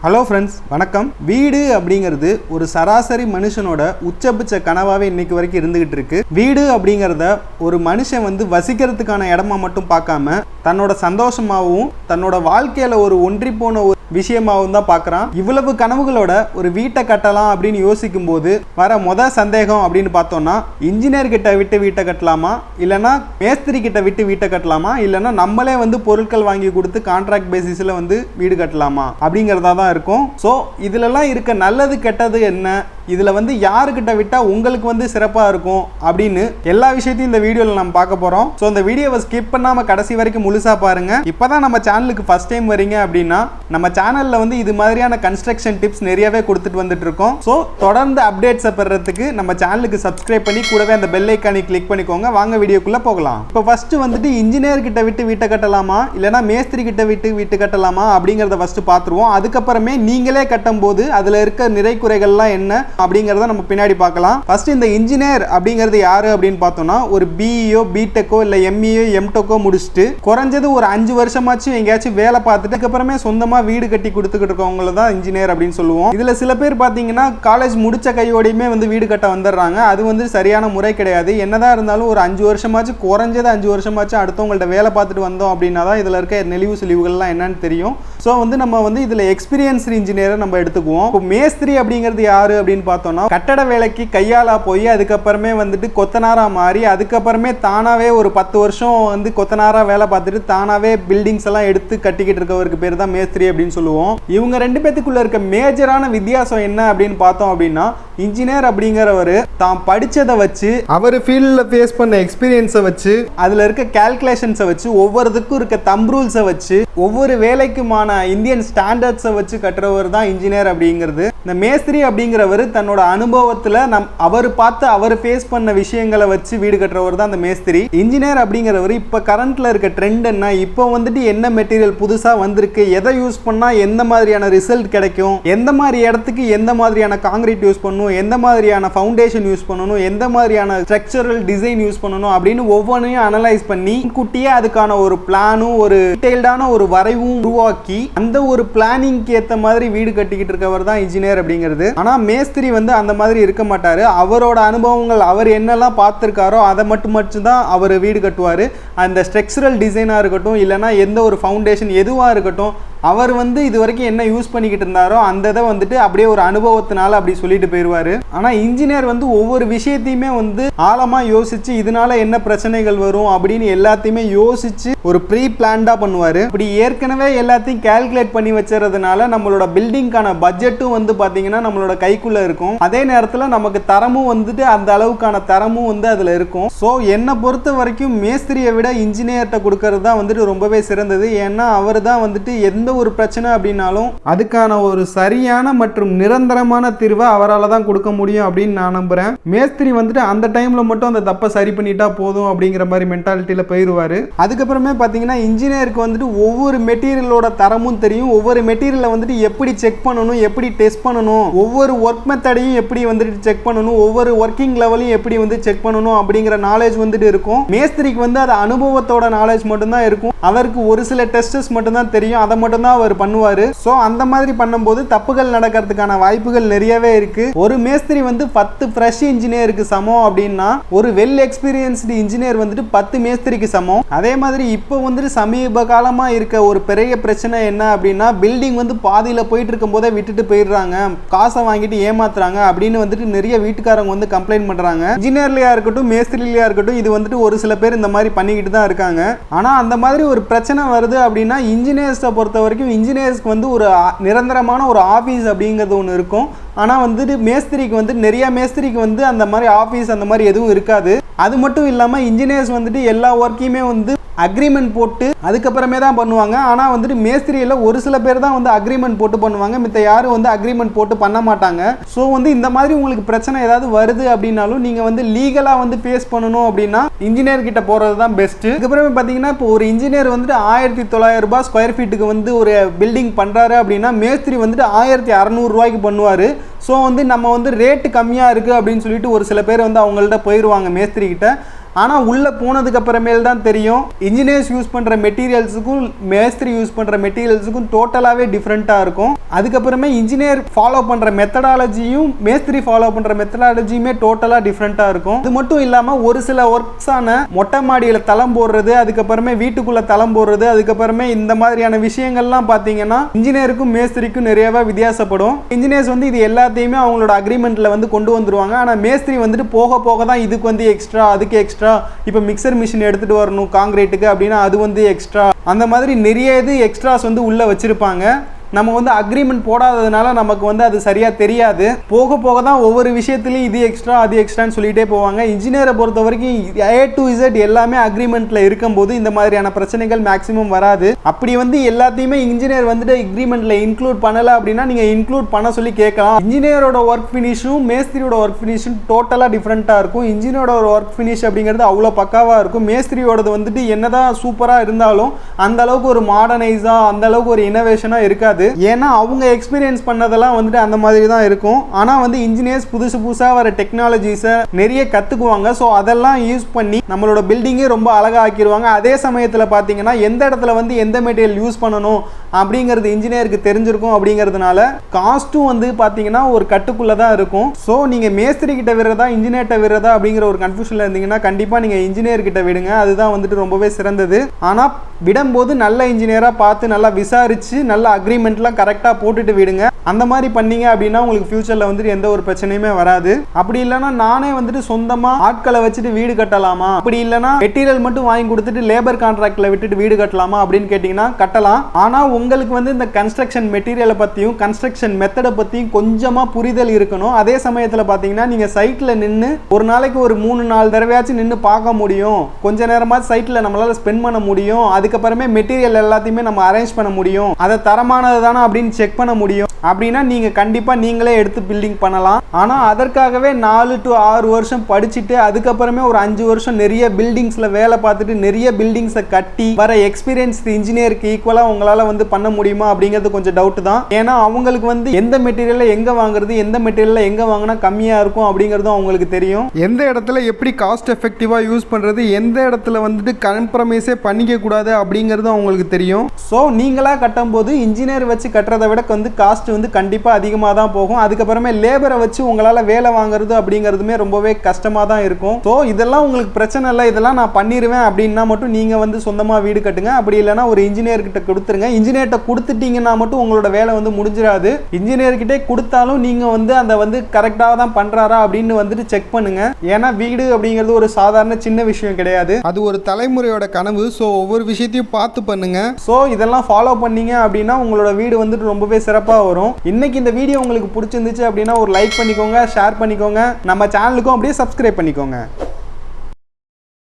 Hello friends, வணக்கம். வீடு அப்படிங்கிறது ஒரு சராசரி மனுஷனோட உச்சபட்ச கனவாகவே இன்னைக்கு வரைக்கும் இருந்துகிட்டு இருக்கு. வீடு அப்படிங்கிறத ஒரு மனுஷன் வசிக்கிறதுக்கான இடமா மட்டும் பார்க்காம தன்னோட சந்தோஷமாகவும் தன்னோட வாழ்க்கையில ஒரு ஒன்றி போன ஒரு விஷயமாகவும் தான் பார்க்குறான். இவ்வளவு கனவுகளோட ஒரு வீட்டை கட்டலாம் அப்படின்னு யோசிக்கும் போது வர சந்தேகம் அப்படின்னு பார்த்தோம்னா, இன்ஜினியர் கிட்ட விட்டு வீட்டை கட்டலாமா, இல்லைன்னா மேஸ்திரி கிட்ட விட்டு வீட்டை கட்டலாமா, இல்லைன்னா நம்மளே பொருட்கள் வாங்கி கொடுத்து கான்ட்ராக்ட் பேசிஸில் வீடு கட்டலாமா அப்படிங்கிறதா தான் இருக்கும். ஸோ இதுலலாம் இருக்க நல்லது கெட்டது என்ன, இதில் யாருக்கிட்ட விட்டால் உங்களுக்கு சிறப்பாக இருக்கும் அப்படின்னு எல்லா விஷயத்தையும் இந்த வீடியோவில் நம்ம பார்க்க போகிறோம். ஸோ இந்த வீடியோவை ஸ்கிப் பண்ணாமல் கடைசி வரைக்கும் முழுசாக பாருங்கள். இப்போ தான் நம்ம சேனலுக்கு ஃபஸ்ட் டைம் வரீங்க அப்படின்னா நம்ம சேனலில் இது மாதிரியான கன்ஸ்ட்ரக்ஷன் டிப்ஸ் நிறையவே கொடுத்துட்டு வந்துட்டு இருக்கோம். ஸோ தொடர்ந்து அப்டேட்ஸை பெறறதுக்கு நம்ம சேனலுக்கு சப்ஸ்கிரைப் பண்ணி கூடவே அந்த பெல் ஐக்கானை கிளிக் பண்ணிக்கோங்க. வாங்க வீடியோக்குள்ளே போகலாம். இப்போ ஃபஸ்ட்டு இன்ஜினியர் கிட்ட விட்டு வீட்டை கட்டலாமா, இல்லைனா மேஸ்திரி கிட்ட விட்டு வீட்டு கட்டலாமா அப்படிங்கிறத ஃபஸ்ட்டு பார்த்துருவோம். அதுக்கப்புறமே நீங்களே கட்டும் போது அதில் இருக்க நிறை குறைகள்லாம் என்ன அப்படிங்கறத நம்ம பின்னாடி பார்க்கலாம். ஃபர்ஸ்ட் இந்த இன்ஜினியர் அப்படிங்கிறது யாரு அப்படின்னு பார்த்தோம்னா, ஒரு பிஇஓ பிடெக்கோ இல்ல எம்இஓ எம்டெக்கோ முடிச்சுட்டு குறைஞ்சது ஒரு 5 வருஷமாச்சும் எங்கேயாச்சும் வேலை பார்த்துட்டு அதுக்கப்புறமே சொந்தமா வீடு கட்டி கொடுத்துக்கிட்டு இருக்கவங்கள தான் இன்ஜினியர் அப்படின்னு சொல்லுவோம். இதுல சில பேர் பார்த்தீங்கன்னா காலேஜ் முடிச்ச கையோடையுமே வீடு கட்ட வந்துடுறாங்க. அது சரியான முறை கிடையாது. என்னதான் இருந்தாலும் ஒரு 5 வருஷமாச்சும் குறைஞ்சது 5 வருஷமாச்சும் அடுத்தவங்கள்ட்ட வேலை பார்த்துட்டு வந்தோம் அப்படின்னா தான் இதுல இருக்க நெளிவு சுழிவுகள்லாம் என்னன்னு தெரியும். ஸோ நம்ம இதுல எக்ஸ்பீரியன்ஸ் இன்ஜினியரை நம்ம எடுத்துக்குவோம். இப்போ மேஸ்திரி அப்படிங்கிறது யாரு அப்படின்னு பார்த்தோம்னா, கட்டட வேலைக்கு கையாளா போய் அதுக்கப்புறமே கொத்தனாரா மாறி அதுக்கப்புறமே தானாவே ஒரு 10 வருஷம் கொத்தனாரா வேலை பார்த்துட்டு தானாவே பில்டிங்ஸ் எல்லாம் எடுத்து கட்டிக்கிட்டு இருக்கவருக்கு பேர் தான் மேஸ்திரி அப்படின்னு சொல்லுவோம். இவங்க ரெண்டு பேத்துக்குள்ள இருக்க மேஜரான வித்தியாசம் என்ன அப்படின்னு பார்த்தோம் அப்படின்னா, இன்ஜினியர் அப்படிங்கிறவர் தான் படிச்சதை வச்சு அவர் ஃபீல்டில் ஃபேஸ் பண்ண எக்ஸ்பீரியன்ஸை வச்சு அதில் இருக்க கால்குலேஷன்ஸை வச்சு ஒவ்வொருத்துக்கும் இருக்க தம்ப் ரூல்ஸை வச்சு ஒவ்வொரு வேலைக்குமான இந்தியன் ஸ்டாண்டர்ட்ஸை வச்சு கட்டுறவர் தான் இன்ஜினியர் அப்படிங்கிறது. இந்த மேஸ்திரி அப்படிங்கிறவர் தன்னோட அனுபவத்தில் அவர் பார்த்து அவர் ஃபேஸ் பண்ண விஷயங்களை வச்சு வீடு கட்டுறவர் தான் அந்த மேஸ்திரி. இன்ஜினியர் அப்படிங்கிறவர் இப்போ கரண்ட்ல இருக்க ட்ரெண்ட் என்ன, இப்போ என்ன மெட்டீரியல் புதுசாக வந்திருக்கு, எதை யூஸ் பண்ணால் எந்த மாதிரியான ரிசல்ட் கிடைக்கும், எந்த மாதிரி இடத்துக்கு எந்த மாதிரியான காங்கிரீட் யூஸ் பண்ணணும், எந்த மாதிரியான ஃபவுண்டேஷன் யூஸ் பண்ணணும், எந்த மாதிரியான ஸ்ட்ரக்சரல் டிசைன் யூஸ் பண்ணணும் அப்படின்னு ஒவ்வொன்றையும் அனலைஸ் பண்ணி குட்டியே அதுக்கான ஒரு பிளானும் ஒரு டீடைல்டான ஒரு வரைவும் உருவாக்கி அந்த ஒரு பிளானிங்க்கு ஏற்ற மாதிரி வீடு கட்டிக்கிட்டு இருக்கவர் தான் இன்ஜினியர் அப்படிங்கிறது. ஆனால் மேஸ்திரி அந்த மாதிரி இருக்க மாட்டாரு. அவரோட அனுபவங்கள் அவர் என்னெல்லாம் பார்த்துருக்காரோ அதை மட்டும் தான் அவர் வீடு கட்டுவார். அந்த ஸ்ட்ரக்சரல் டிசைனாக இருக்கட்டும், இல்லைனா எந்த ஒரு ஃபவுண்டேஷன் எதுவாக இருக்கட்டும், அவர் இது வரைக்கும் என்ன யூஸ் பண்ணிக்கிட்டு இருந்தாரோ அந்த இதை அப்படியே ஒரு அனுபவத்தினால அப்படி சொல்லிட்டு போயிடுவார். ஆனால் இன்ஜினியர் ஒவ்வொரு விஷயத்தையுமே ஆழமாக யோசிச்சு இதனால என்ன பிரச்சனைகள் வரும் அப்படின்னு எல்லாத்தையுமே யோசிச்சு ஒரு ப்ரீ பிளான்டா பண்ணுவார். இப்படி ஏற்கனவே எல்லாத்தையும் கால்குலேட் பண்ணி வச்சுறதுனால நம்மளோட பில்டிங்கான பட்ஜெட்டும் பார்த்தீங்கன்னா நம்மளோட கைக்குள்ள இருக்கும். அதே நேரத்தில் நமக்கு தரமும் அந்த அளவுக்கான தரமும் அதில் இருக்கும். ஸோ என்னை பொறுத்த வரைக்கும் மேஸ்திரியை விட இன்ஜினியர்கிட்ட கொடுக்கறது தான் ரொம்பவே சிறந்தது. ஏன்னா அவர் தான் எந்த ஒரு பிரச்சனை அப்படின்னாலும் அதுக்கான ஒரு சரியான மற்றும் நிரந்தரமான தீர்வை அவரால் தான் கொடுக்க முடியும் அப்படின்னு நான் நம்புறேன். மேஸ்திரி அந்த டைம்ல மட்டும் அந்த தப்பை சரி பண்ணிட்டா போதும் அப்படிங்கிற மாதிரி மென்டாலிட்டியில போயிடுவாரு. அதுக்கப்புறமே பார்த்தீங்கன்னா இன்ஜினியருக்கு ஒவ்வொரு மெட்டீரியலோட தரமும் தெரியும். ஒவ்வொரு மெட்டீரியலை எப்படி செக் பண்ணணும், எப்படி டெஸ்ட் பண்ணணும், ஒவ்வொரு ஒர்க் மெத்தடையும் எப்படி செக் பண்ணணும், ஒவ்வொரு ஒர்க்கிங் லெவலையும் எப்படி செக் பண்ணணும் அப்படிங்கிற நாலேஜ் இருக்கும். மேஸ்திரிக்கு அது அனுபவத்தோட நாலேஜ் மட்டும்தான் இருக்கும். அவருக்கு ஒரு சில டெஸ்டஸ் மட்டும்தான் தெரியும். அதை மட்டும் தான் அவர் பண்ணுவாரு. சோ அந்த மாதிரி பண்ணும்போது தப்புகள் நடக்கிறதுக்கான வாய்ப்புகள் நிறையவே இருக்கு. ஒரு மேஸ்திரி 10 ஃப்ரெஷ் இன்ஜினியருக்கு சமம் அப்படின்னா ஒரு வெல் எக்ஸ்பீரியன்ஸ்டு இன்ஜினியர் 10 மேஸ்திரிக்கு சமம். அதே மாதிரி இப்போ சமீப காலமா இருக்க ஒரு பெரிய பிரச்சனை என்ன அப்படின்னா, பில்டிங் பாதியில போயிட்டு இருக்கும் போதே விட்டுட்டு போயிடுறாங்க, காசை வாங்கிட்டு ஏமாத்துறாங்க அப்படின்னு நிறைய வீட்டுக்காரங்க கம்ப்ளைண்ட் பண்றாங்க. இன்ஜினியர்லயா இருக்கட்டும் மேஸ்திரிலயா இருக்கட்டும் இது ஒரு சில பேர் இந்த மாதிரி பண்ணிக்கிட்டு தான் இருக்காங்க. ஆனா அந்த மாதிரி ஒரு பிரச்சனை வருது அப்படின்னா இன்ஜினியர்ஸை பொறுத்த வரைக்கும் இன்ஜினியர்ஸ்க்கு ஒரு நிரந்தரமான ஒரு ஆஃபீஸ் அப்படிங்கிறது ஒன்று இருக்கும். ஆனால் மேஸ்திரிக்கு நிறைய மேஸ்திரிக்கு அந்த மாதிரி ஆஃபீஸ் அந்த மாதிரி எதுவும் இருக்காது. அது மட்டும் இல்லாமல் இன்ஜினியர்ஸ் எல்லா ஒர்க்கையுமே அக்ரிமெண்ட் போட்டு அதுக்கப்புறமே தான் பண்ணுவாங்க. ஆனால் மேஸ்திரியில் ஒரு சில பேர் தான் அக்ரிமெண்ட் போட்டு பண்ணுவாங்க, மித்த யாரும் அக்ரிமெண்ட் போட்டு பண்ண மாட்டாங்க. ஸோ இந்த மாதிரி உங்களுக்கு பிரச்சனை ஏதாவது வருது அப்படின்னாலும் நீங்கள் லீகலாக ஃபேஸ் பண்ணணும் அப்படின்னா இன்ஜினியர் கிட்ட போகிறது தான் பெஸ்ட்டு. அதுக்கப்புறமே பார்த்தீங்கன்னா இப்போ ஒரு இன்ஜினியர் 1900 ரூபாய் ஸ்கொயர் ஃபீட்டுக்கு ஒரு பில்டிங் பண்ணுறாரு அப்படின்னா மேஸ்திரி 1600 ரூபாய்க்கு பண்ணுவார். ஸோ நம்ம ரேட்டு கம்மியாக இருக்குது அப்படின்னு சொல்லிட்டு ஒரு சில பேர் அவங்கள்ட்ட போயிடுவாங்க மேஸ்திரி கிட்ட. ஆனால் உள்ளே போனதுக்கு அப்புறமேல் தான் தெரியும் இன்ஜினியர்ஸ் யூஸ் பண்ணுற மெட்டீரியல்ஸுக்கும் மேஸ்திரி யூஸ் பண்ணுற மெட்டீரியல்ஸுக்கும் டோட்டலாகவே டிஃப்ரெண்ட்டாக இருக்கும். அதுக்கப்புறமே இன்ஜினியர் ஃபாலோ பண்ணுற மெத்தடாலஜியும் மேஸ்திரி ஃபாலோ பண்ணுற மெத்தடாலஜியுமே டோட்டலாக டிஃப்ரெண்ட்டாக இருக்கும். இது மட்டும் இல்லாமல் ஒரு சில ஒர்க்ஸான மொட்டை மாடியில் தளம் போடுறது, அதுக்கப்புறமே வீட்டுக்குள்ளே தளம் போடுறது, அதுக்கப்புறமே இந்த மாதிரியான விஷயங்கள்லாம் பார்த்தீங்கன்னா இன்ஜினியருக்கும் மேஸ்திரிக்கும் நிறையவே வித்தியாசப்படும். இன்ஜினியர்ஸ் வந்து இது எல்லாத்தையுமே அவங்களோட அக்ரிமெண்ட்டில் வந்து கொண்டு வந்துருவாங்க. ஆனால் மேஸ்திரி வந்துட்டு போக போக தான் இதுக்கு வந்து எக்ஸ்ட்ரா, அதுக்கு எக்ஸ்ட்ரா, இப்போ மிக்சர் மிஷின் எடுத்துகிட்டு வரணும் காங்கிரீட்டுக்கு அப்படின்னா அது வந்து எக்ஸ்ட்ரா, அந்த மாதிரி நிறைய இது எக்ஸ்ட்ராஸ் வந்து உள்ளே வச்சுருப்பாங்க. நம்ம வந்து அக்ரிமெண்ட் போடாததுனால நமக்கு வந்து அது சரியாக தெரியாது. போக போக தான் ஒவ்வொரு விஷயத்துலையும் இது எக்ஸ்ட்ரா அது எக்ஸ்ட்ரான்னு சொல்லிகிட்டே போவாங்க. இன்ஜினியரை பொறுத்த வரைக்கும் A to Z எல்லாமே அக்ரிமெண்ட்டில் இருக்கும்போது இந்த மாதிரியான பிரச்சனைகள் மேக்ஸிமம் வராது. அப்படி வந்து எல்லாத்தையுமே இன்ஜினியர் வந்துட்டு அக்ரிமெண்ட்டில் இன்க்ளூட் பண்ணலை அப்படின்னா நீங்கள் இன்க்ளூட் பண்ண சொல்லி கேட்கலாம். இன்ஜினியரோட ஒர்க் ஃபினிஷும் மேஸ்திரியோட ஒர்க் ஃபினிஷும் டோட்டலாக டிஃப்ரெண்ட்டாக இருக்கும். இன்ஜினியரோட ஒர்க் ஃபினிஷ் அப்படிங்கிறது அவ்வளோ பக்காவாக இருக்கும். மேஸ்திரியோடது வந்துட்டு என்னதான் சூப்பராக இருந்தாலும் அந்த அளவுக்கு ஒரு மாடர்னைஸாக, அந்த அளவுக்கு ஒரு இனோவேஷனாக இருக்காது. ஏன்னா அவங்க எக்ஸ்பீரியன்ஸ் பண்ணதெல்லாம் வந்துட்டு அந்த மாதிரி தான் இருக்கும். ஆனால் வந்து இன்ஜினியர்ஸ் புதுசாக வர டெக்னாலஜிஸை நிறைய கற்றுக்குவாங்க. ஸோ அதெல்லாம் யூஸ் பண்ணி நம்மளோட பில்டிங்கே ரொம்ப அழகாக ஆக்கிடுவாங்க. அதே சமயத்தில் பார்த்தீங்கன்னா எந்த இடத்துல வந்து எந்த மெட்டீரியல் யூஸ் பண்ணணும் அப்படிங்கிறது இன்ஜினியருக்கு தெரிஞ்சிருக்கும். அப்படிங்கிறதுனால காஸ்ட்டும் வந்து பார்த்தீங்கன்னா ஒரு கட்டுக்குள்ளே தான் இருக்கும். ஸோ நீங்கள் மேஸ்திரி கிட்ட விடுறதா இன்ஜினியர்கிட்ட விடுறதா அப்படிங்கிற ஒரு கன்ஃபியூஷனில் இருந்தீங்கன்னா கண்டிப்பாக நீங்கள் இன்ஜினியர் கிட்ட விடுங்க. அதுதான் வந்துட்டு ரொம்பவே சிறந்தது. ஆனால் விடும்போது நல்ல இன்ஜினியராக பார்த்து நல்லா விசாரித்து நல்ல அக்ரிமெண்ட்லாம் கரெக்டாக போட்டுட்டு விடுங்க. அந்த மாதிரி பண்ணீங்க அப்படின்னா உங்களுக்கு ஃபியூச்சரில் வந்துட்டு எந்த ஒரு பிரச்சனையுமே வராது. அப்படி இல்லைன்னா நானே வந்துட்டு சொந்தமாக ஆட்களை வச்சுட்டு வீடு கட்டலாமா, அப்படி இல்லைன்னா மெட்டீரியல் மட்டும் வாங்கி கொடுத்துட்டு லேபர் கான்ட்ராக்டில் விட்டுட்டு வீடு கட்டலாமா அப்படின்னு கேட்டிங்கன்னா கட்டலாம். ஆனால் உங்களுக்கு வந்து இந்த கன்ஸ்ட்ரக்ஷன் மெட்டீரியலை பற்றியும் கன்ஸ்ட்ரக்ஷன் மெத்தடை பற்றியும் கொஞ்சமாக புரிதல் இருக்கணும். அதே சமயத்தில் பார்த்தீங்கன்னா நீங்கள் சைட்டில் நின்று ஒரு நாளைக்கு ஒரு 3-4 தடவையாச்சும் நின்று பார்க்க முடியும். கொஞ்ச நேரமாக சைட்டில் நம்மளால் ஸ்பெண்ட் பண்ண முடியும். அதுக்கப்புறமே மெட்டீரியல் எல்லாத்தையுமே நம்ம அரேஞ்ச் பண்ண முடியும். அதை தரமானது தானே அப்படின்னு செக் பண்ண முடியும். அப்படின்னா நீங்கள் கண்டிப்பாக நீங்களே எடுத்து பில்டிங் பண்ணலாம். ஆனால் அதற்காகவே 4 to 6 வருஷம் படிச்சுட்டு அதுக்கப்புறமே ஒரு 5 வருஷம் நிறைய பில்டிங்ஸில் வேலை பார்த்துட்டு நிறைய பில்டிங்ஸை கட்டி வர எக்ஸ்பீரியன்ஸ் இன்ஜினியருக்கு ஈக்குவலாக உங்களால் வந்து பண்ண முடியுமா அப்படிங்கிறது கொஞ்சம் டவுட் தான். ஏன்னா அவங்களுக்கு வந்து எந்த மெட்டீரியலில் எங்கே வாங்குறது, எந்த மெட்டீரியலில் எங்கே வாங்கினா கம்மியாக இருக்கும் அப்படிங்கிறதும் அவங்களுக்கு தெரியும். எந்த இடத்துல எப்படி காஸ்ட் எஃபெக்டிவாக யூஸ் பண்ணுறது, எந்த இடத்துல வந்துட்டு காம்ப்ரமைஸே பண்ணிக்க கூடாது அப்படிங்கிறதும் அவங்களுக்கு தெரியும். ஸோ நீங்களாக கட்டும்போது இன்ஜினியர் வச்சு கட்டுறதை விட வந்து காஸ்ட் வந்து கண்டிப்பாக அதிகமாக தான் போகும். அதுக்கப்புறமே லேபரை வச்சு உங்களால் வேலை வாங்குறது அப்படிங்கிறதுமே ரொம்பவே கஷ்டமாக தான் இருக்கும். ஸோ இதெல்லாம் உங்களுக்கு பிரச்சனை இல்லை, இதெல்லாம் நான் பண்ணிடுவேன் அப்படின்னா மட்டும் நீங்கள் வந்து சொந்தமாக வீடு கட்டுங்க. அப்படி இல்லைனா ஒரு இன்ஜினியர்கிட்ட கொடுத்துருங்க. இன்ஜினியர்கிட்ட கொடுத்துட்டீங்கன்னா மட்டும் உங்களோட வேலை வந்து முடிஞ்சிடாது. இன்ஜினியர்கிட்டே கொடுத்தாலும் நீங்கள் வந்து அந்த வந்து கரெக்டாக தான் பண்ணுறாரா அப்படின்னு வந்துட்டு செக் பண்ணுங்க. ஏன்னா வீடு அப்படிங்கிறது ஒரு சாதாரண சின்ன விஷயம் கிடையாது, அது ஒரு தலைமுறையோட கனவு. ஸோ ஒவ்வொரு விஷயத்தையும் பார்த்து பண்ணுங்க. ஸோ இதெல்லாம் ஃபாலோ பண்ணீங்க அப்படின்னா உங்களோட வீடு வந்துட்டு ரொம்பவே சிறப்பாக வரும். இன்னைக்கு இந்த வீடியோ உங்களுக்கு பிடிச்சிருந்துச்சு அப்படின்னா ஒரு லைக் பண்ணிக்கோங்க, ஷேர் பண்ணிக்கோங்க, நம்ம சேனலுக்கும் அப்படியே சப்ஸ்கிரைப் பண்ணிக்கோங்க.